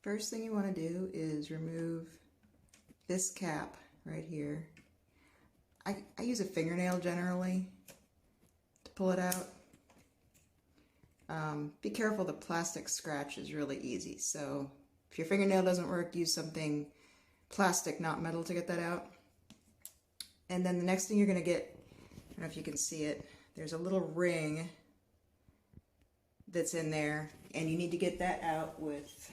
First thing you want to do is remove this cap right here. I use a fingernail generally to pull it out. Be careful, the plastic scratch is really easy, so if your fingernail doesn't work, use something plastic, not metal, to get that out. And then the next thing you're going to get, I don't know if you can see it, there's a little ring that's in there, and you need to get that out with,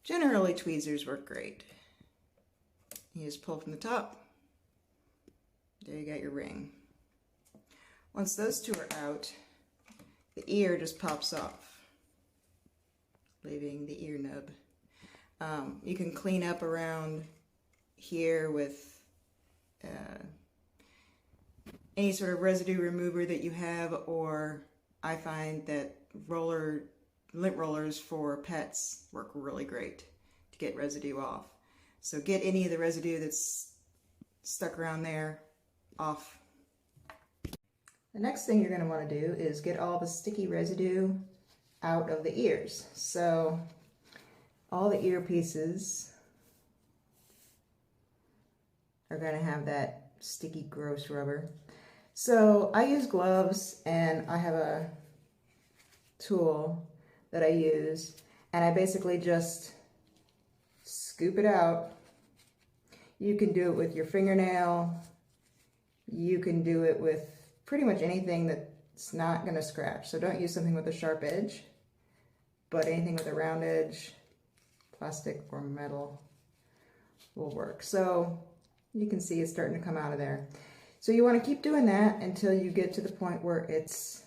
generally tweezers work great. You just pull from the top, there you got your ring. Once those two are out, the ear just pops off, leaving the ear nub. You can clean up around here with any sort of residue remover that you have, or I find that lint rollers for pets work really great to get residue off. So get any of the residue that's stuck around there off. The next thing you're going to want to do is get all the sticky residue out of the ears. So all the ear pieces are going to have that sticky, gross rubber. So I use gloves, and I have a tool that I use, and I basically just scoop it out. You can do it with your fingernail. You can do it with pretty much anything that's not going to scratch. So don't use something with a sharp edge, but anything with a round edge, plastic or metal, will work. So you can see it's starting to come out of there. So you want to keep doing that until you get to the point where it's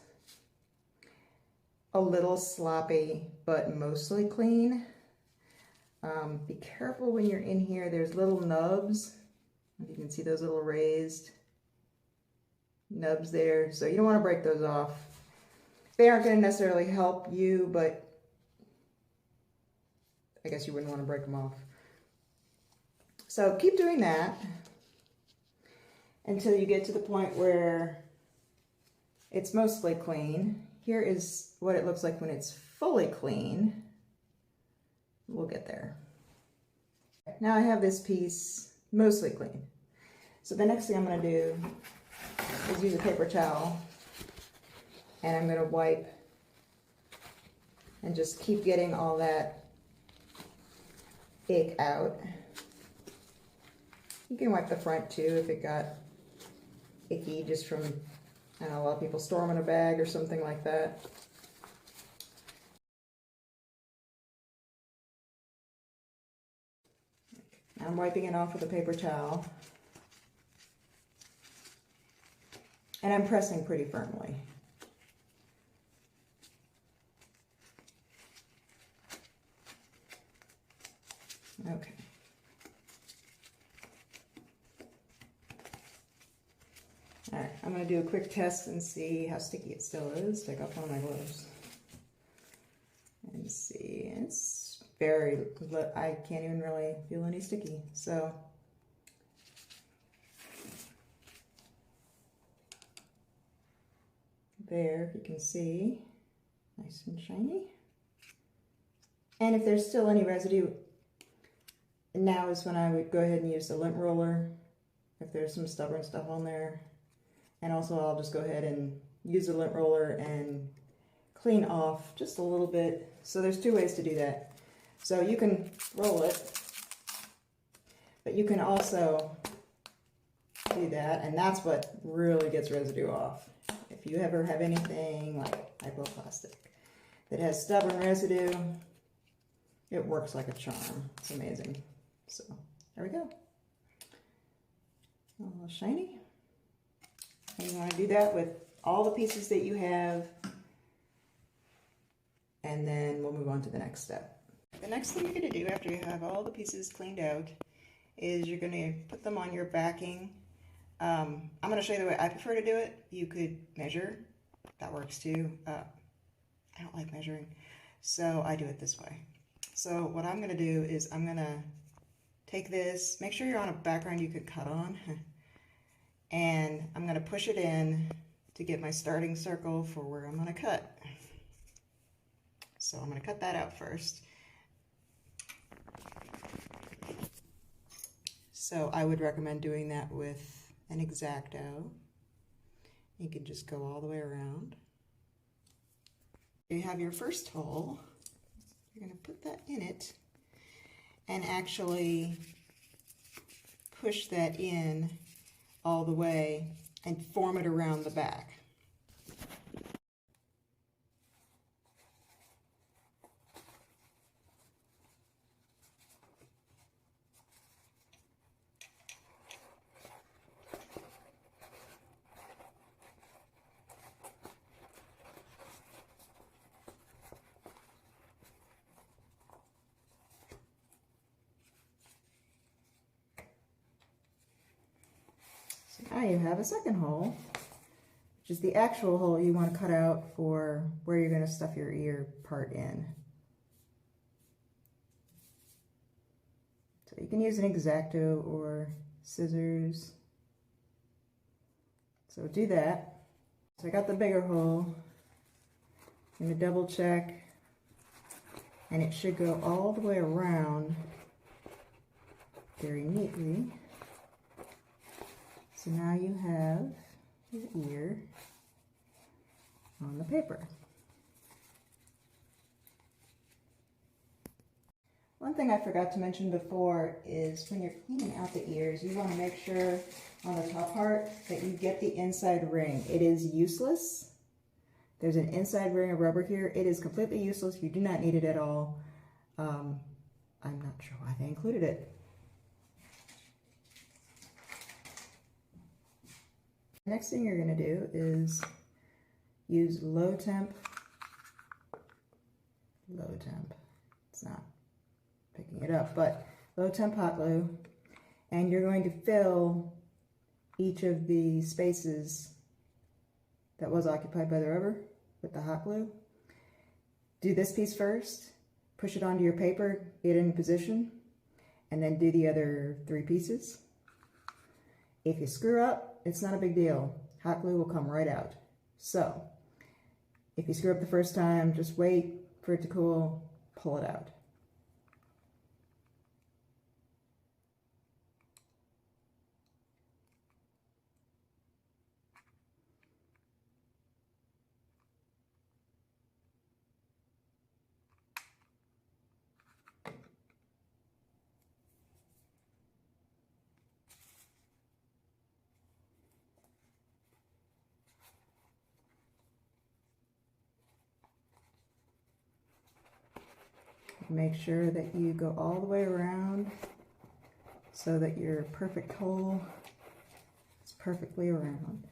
a little sloppy, but mostly clean. Be careful when you're in here. There's little nubs. You can see those little raised nubs there. So you don't want to break those off. They aren't going to necessarily help you, but I guess you wouldn't want to break them off. So keep doing that until you get to the point where it's mostly clean. Here is what it looks like when it's fully clean. We'll get there. Now I have this piece mostly clean. So the next thing I'm going to do is use a paper towel, and I'm going to wipe and just keep getting all that ick out. You can wipe the front too if it got icky just from, I don't know, a lot of people store them in a bag or something like that. I'm wiping it off with a paper towel, and I'm pressing pretty firmly. Okay. All right, I'm going to do a quick test and see how sticky it still is. Take off one of my gloves and see. It's very, I can't even really feel any sticky. So there, if you can see, nice and shiny. And if there's still any residue, now is when I would go ahead and use the lint roller if there's some stubborn stuff on there. And also I'll just go ahead and use the lint roller and clean off just a little bit. So there's two ways to do that. So you can roll it, but you can also do that, and that's what really gets residue off. If you ever have anything like hypoplastic that has stubborn residue, it works like a charm. It's amazing. So there we go. A little shiny. And you want to do that with all the pieces that you have, and then we'll move on to the next step. The next thing you're going to do after you have all the pieces cleaned out is you're going to put them on your backing. I'm going to show you the way I prefer to do it. You could measure. That works too. I don't like measuring, so I do it this way. So what I'm going to do is I'm going to take this, make sure you're on a background you can cut on, and I'm going to push it in to get my starting circle for where I'm going to cut. So I'm going to cut that out first. So I would recommend doing that with an Exacto. You can just go all the way around. You have your first hole. You're going to put that in it and actually push that in all the way and form it around the back. Now you have a second hole, which is the actual hole you want to cut out for where you're going to stuff your ear part in. So you can use an Exacto or scissors. So do that. So I got the bigger hole. I'm going to double check, and it should go all the way around very neatly. So now you have your ear on the paper. One thing I forgot to mention before is when you're cleaning out the ears, you want to make sure on the top part that you get the inside ring. It is useless. There's an inside ring of rubber here. It is completely useless. You do not need it at all. I'm not sure why they included it. Next thing you're going to do is use low temp, it's not picking it up, but low temp hot glue, and you're going to fill each of the spaces that was occupied by the rubber with the hot glue. Do this piece first, push it onto your paper, get it in position, and then do the other 3 pieces. If you screw up, it's not a big deal. Hot glue will come right out. So, if you screw up the first time, just wait for it to cool, pull it out. Make sure that you go all the way around so that your perfect hole is perfectly around.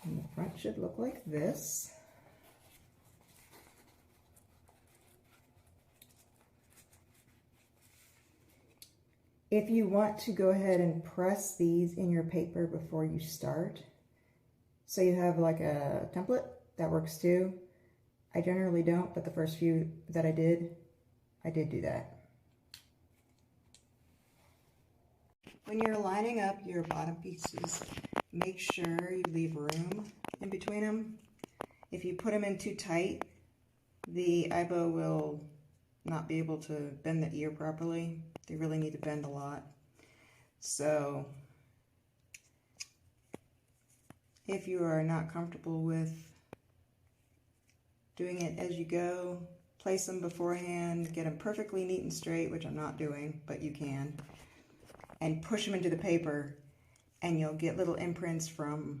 And the front should look like this. If you want to go ahead and press these in your paper before you start, so you have like a template, that works too. I generally don't, but the first few that I did do that. When you're lining up your bottom pieces, make sure you leave room in between them. If you put them in too tight, the AIBO will not be able to bend the ear properly. They really need to bend a lot. So if you are not comfortable with doing it as you go, place them beforehand, get them perfectly neat and straight, which I'm not doing, but you can, and push them into the paper, and you'll get little imprints from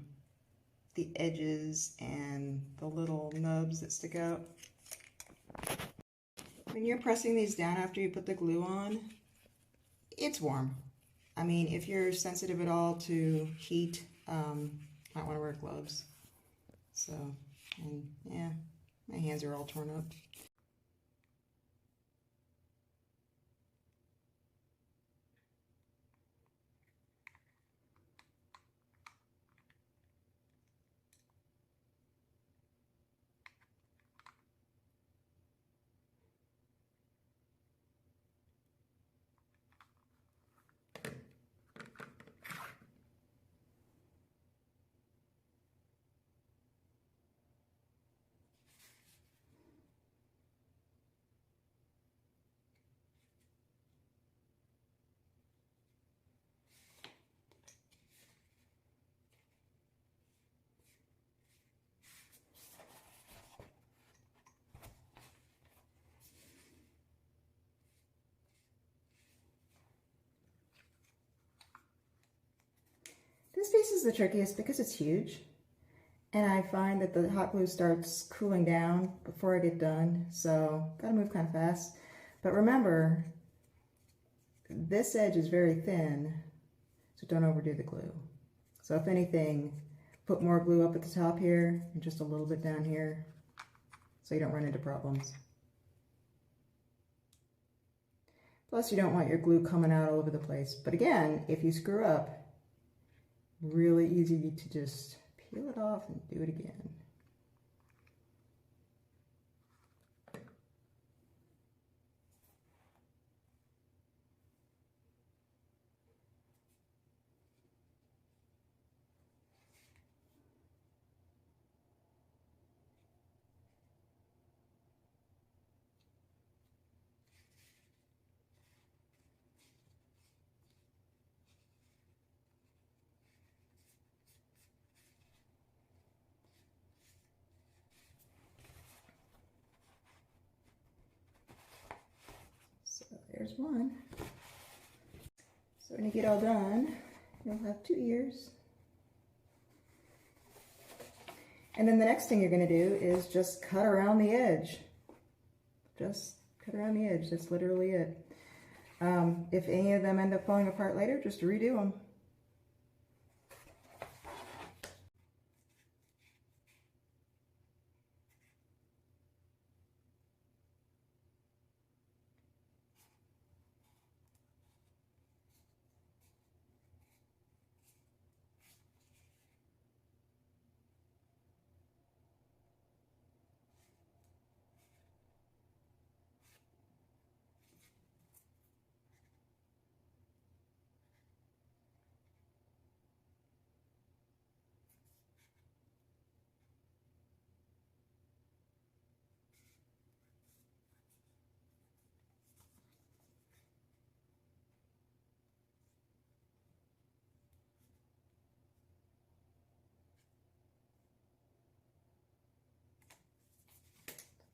the edges and the little nubs that stick out. When you're pressing these down after you put the glue on, it's warm. I mean, if you're sensitive at all to heat, might want to wear gloves. So, and yeah. My hands are all torn up. is the trickiest because it's huge. And I find that the hot glue starts cooling down before I get done. So gotta move kind of fast. But remember, this edge is very thin, so don't overdo the glue. So if anything, put more glue up at the top here and just a little bit down here so you don't run into problems. Plus you don't want your glue coming out all over the place. But again, if you screw up, really easy to just peel it off and do it again. So there's one. So when you get all done, you'll have 2 ears. And then the next thing you're going to do is just cut around the edge. Just cut around the edge. That's literally it. If any of them end up falling apart later, just redo them.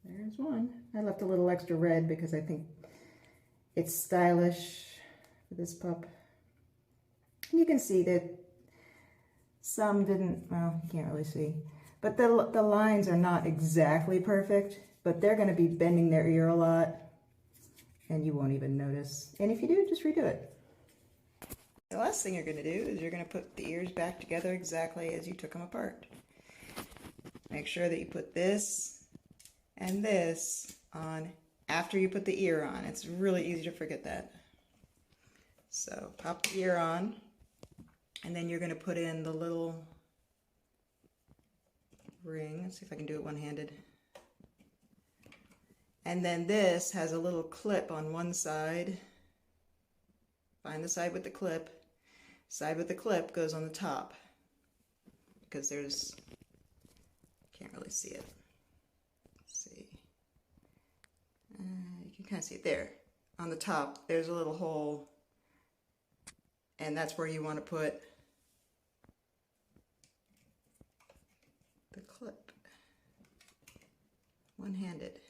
There's one. I left a little extra red because I think it's stylish for this pup. And you can see that some didn't, well, you can't really see, but the lines are not exactly perfect, but they're going to be bending their ear a lot and you won't even notice. And if you do, just redo it. The last thing you're going to do is you're going to put the ears back together exactly as you took them apart. Make sure that you put this and this on after you put the ear on. It's really easy to forget that. So pop the ear on, and then you're going to put in the little ring. Let's see if I can do it one-handed. And then this has a little clip on one side. Find the side with the clip. Side with the clip goes on the top because there's, can't really see it. You can kind of see it there. On the top, there's a little hole, and that's where you want to put the clip. One-handed.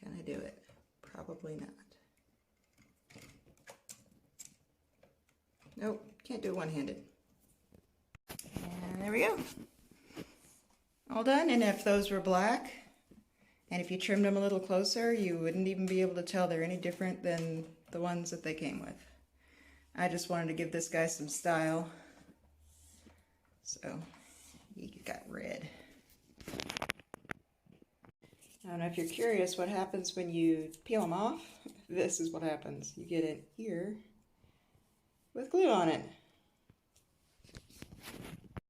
Can I do it? Probably not. Nope, can't do it one-handed. And there we go. All done, and if those were black, and if you trimmed them a little closer, you wouldn't even be able to tell they're any different than the ones that they came with. I just wanted to give this guy some style. So, he got red. I don't know if you're curious what happens when you peel them off. This is what happens. You get an ear with glue on it.